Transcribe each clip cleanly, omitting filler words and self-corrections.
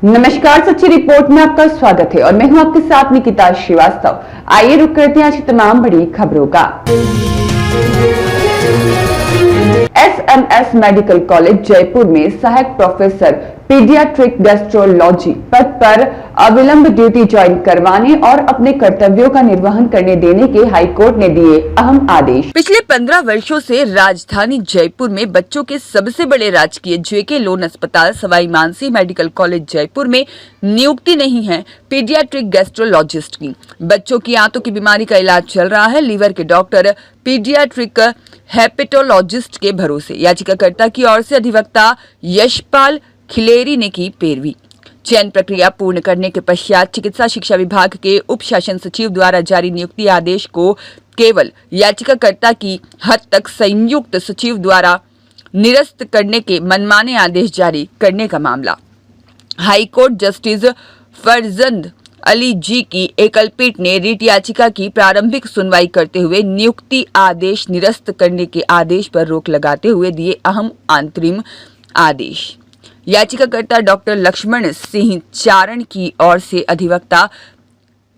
नमस्कार, सच्ची रिपोर्ट में आपका स्वागत है और मैं हूं आपके साथ निकिता श्रीवास्तव। आइए रुक करते हैं आज की तमाम बड़ी खबरों का। एसएमएस मेडिकल कॉलेज जयपुर में सहायक प्रोफेसर पीडियाट्रिक गैस्ट्रोलॉजी पद पर अविलंब ड्यूटी ज्वाइन करवाने और अपने कर्तव्यों का निर्वहन करने देने के हाईकोर्ट ने दिए अहम आदेश। पिछले 15 वर्षों से राजधानी जयपुर में बच्चों के सबसे बड़े राजकीय जेके लोन अस्पताल सवाई मानसिंह मेडिकल कॉलेज जयपुर में नियुक्ति नहीं है पीडियाट्रिक गैस्ट्रोलॉजिस्ट की। बच्चों की आंतों की बीमारी का इलाज चल रहा है। लीवर के डॉक्टर पीडियाट्रिक हेपेटोलॉजिस्ट के भरोसे याचिकाकर्ता की ओर से अधिवक्ता यशपाल खिलेरी ने की पैरवी। चयन प्रक्रिया पूर्ण करने के पश्चात चिकित्सा शिक्षा विभाग के उप शासन सचिव द्वारा जारी नियुक्ति आदेश को केवल याचिकाकर्ता की हद तक संयुक्त सचिव द्वारा निरस्त करने के मनमाने आदेश जारी करने का मामला हाईकोर्ट जस्टिस फरजंद अली जी की एकल पीठ ने रिट याचिका की प्रारंभिक सुनवाई करते हुए नियुक्ति आदेश निरस्त करने के आदेश पर रोक लगाते हुए दिए अहम अंतरिम आदेश। याचिकाकर्ता डॉक्टर लक्ष्मण सिंह चारण की ओर से अधिवक्ता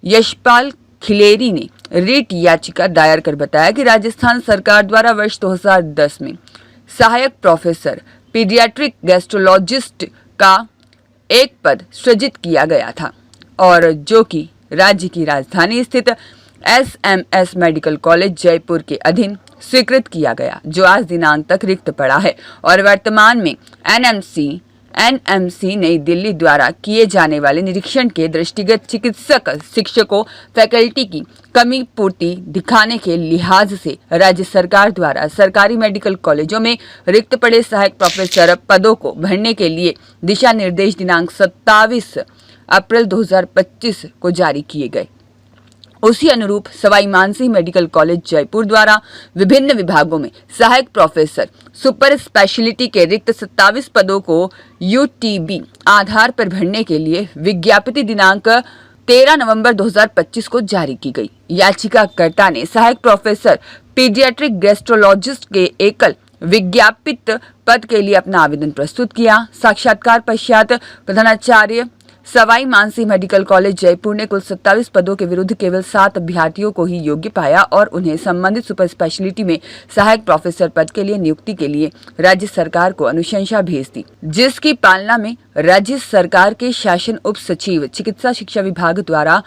यशपाल खिलेरी ने रिट याचिका दायर कर बताया कि राजस्थान सरकार द्वारा वर्ष 2010 में सहायक प्रोफेसर पीडियाट्रिक गैस्ट्रोलॉजिस्ट का एक पद सृजित किया गया था और जो कि राज्य की राजधानी स्थित एसएमएस मेडिकल कॉलेज जयपुर के अधीन स्वीकृत किया गया, जो आज दिनांक तक रिक्त पड़ा है और वर्तमान में एनएमसी नई दिल्ली द्वारा किए जाने वाले निरीक्षण के दृष्टिगत चिकित्सक शिक्षकों फैकल्टी की कमी पूर्ति दिखाने के लिहाज से राज्य सरकार द्वारा सरकारी मेडिकल कॉलेजों में रिक्त पड़े सहायक प्रोफेसर पदों को भरने के लिए दिशा निर्देश दिनांक 27 अप्रैल 2025 को जारी किए गए। उसी अनुरूप सवाई मानसिंह मेडिकल कॉलेज जयपुर द्वारा विभिन्न विभागों में सहायक प्रोफेसर सुपर स्पेशलिटी के रिक्त 27 पदों को यूटीबी आधार पर भरने के लिए विज्ञप्ति दिनांक 13 नवंबर 2025 को जारी की गई। याचिकाकर्ता ने सहायक प्रोफेसर पीडियाट्रिक गैस्ट्रोलॉजिस्ट के एकल विज्ञापित पद के लिए अपना आवेदन प्रस्तुत किया। साक्षात्कार पश्चात प्रधानाचार्य सवाई मानसिंह मेडिकल कॉलेज जयपुर ने कुल 27 पदों के विरुद्ध केवल 7 अभ्यर्थियों को ही योग्य पाया और उन्हें संबंधित सुपर स्पेशलिटी में सहायक प्रोफेसर पद के लिए नियुक्ति के लिए राज्य सरकार को अनुशंसा भेज दी, जिसकी पालना में राज्य सरकार के शासन उप सचिव चिकित्सा शिक्षा विभाग द्वारा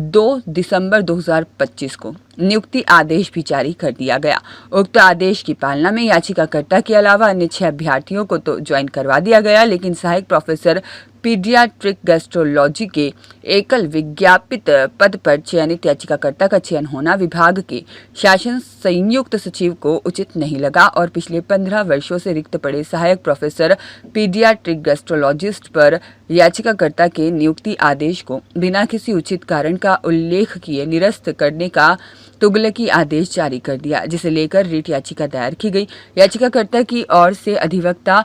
2 दिसंबर 2025 को नियुक्ति आदेश भी जारी कर दिया गया। उक्त आदेश की पालना में याचिकाकर्ता के अलावा अन्य 6 अभ्यर्थियों को तो ज्वाइन करवा दिया गया, लेकिन सहायक प्रोफेसर पीडियाट्रिक गैस्ट्रोलॉजी के एकल विज्ञापित पद पर चयनित याचिकाकर्ता का चयन होना विभाग के शासन संयुक्त सचिव को उचित नहीं लगा और पिछले 15 वर्षों से रिक्त पड़े सहायक प्रोफेसर पीडियाट्रिक गैस्ट्रोलॉजिस्ट पर याचिकाकर्ता के नियुक्ति आदेश को बिना किसी उचित कारण का उल्लेख किए निरस्त करने का तुगलकी आदेश जारी कर दिया, जिसे लेकर रिट याचिका दायर की गई। याचिकाकर्ता की ओर से अधिवक्ता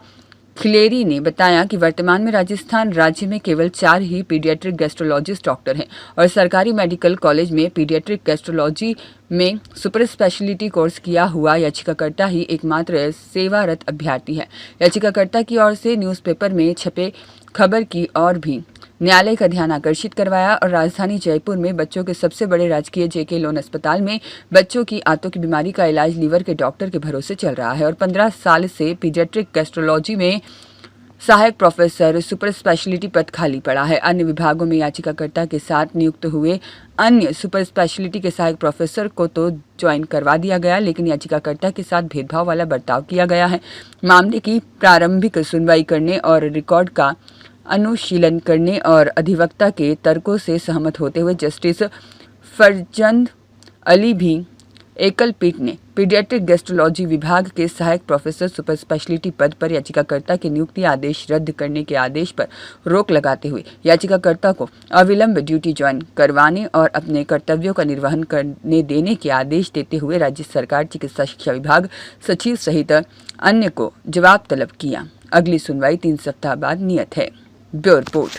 खिलेरी ने बताया कि वर्तमान में राजस्थान राज्य में केवल 4 ही पीडियाट्रिक गैस्ट्रोलॉजिस्ट डॉक्टर हैं और सरकारी मेडिकल कॉलेज में पीडियाट्रिक गैस्ट्रोलॉजी में सुपर स्पेशलिटी कोर्स किया हुआ याचिकाकर्ता ही एकमात्र सेवारत अभ्यर्थी है। याचिकाकर्ता की ओर से न्यूज़पेपर में छपे खबर की ओर भी न्यायालय का ध्यान आकर्षित करवाया और राजधानी जयपुर में बच्चों के सबसे बड़े राजकीय जेके लोन अस्पताल में बच्चों की आंतों की बीमारी का इलाज लीवर के डॉक्टर के भरोसे चल रहा है और 15 साल से पीडियाट्रिक गैस्ट्रोलॉजी में सहायक प्रोफेसर सुपर स्पेशलिटी पद खाली पड़ा है। अन्य विभागों में याचिकाकर्ता के साथ नियुक्त हुए अन्य सुपर स्पेशलिटी के सहायक प्रोफेसर को तो ज्वाइन करवा दिया गया, लेकिन याचिकाकर्ता के साथ भेदभाव वाला बर्ताव किया गया है। मामले की प्रारंभिक सुनवाई करने और रिकॉर्ड का अनुशीलन करने और अधिवक्ता के तर्कों से सहमत होते हुए जस्टिस फरजंद अली भी एकल पीठ ने पीडियाट्रिक गैस्ट्रोलॉजी विभाग के सहायक प्रोफेसर सुपर स्पेशलिटी पद पर याचिकाकर्ता के नियुक्ति आदेश रद्द करने के आदेश पर रोक लगाते हुए याचिकाकर्ता को अविलंब ड्यूटी ज्वाइन करवाने और अपने कर्तव्यों का निर्वहन करने देने के आदेश देते हुए राज्य सरकार चिकित्सा शिक्षा विभाग सचिव सहित अन्य को जवाब तलब किया। अगली सुनवाई 3 सप्ताह बाद नियत है। Bureau report.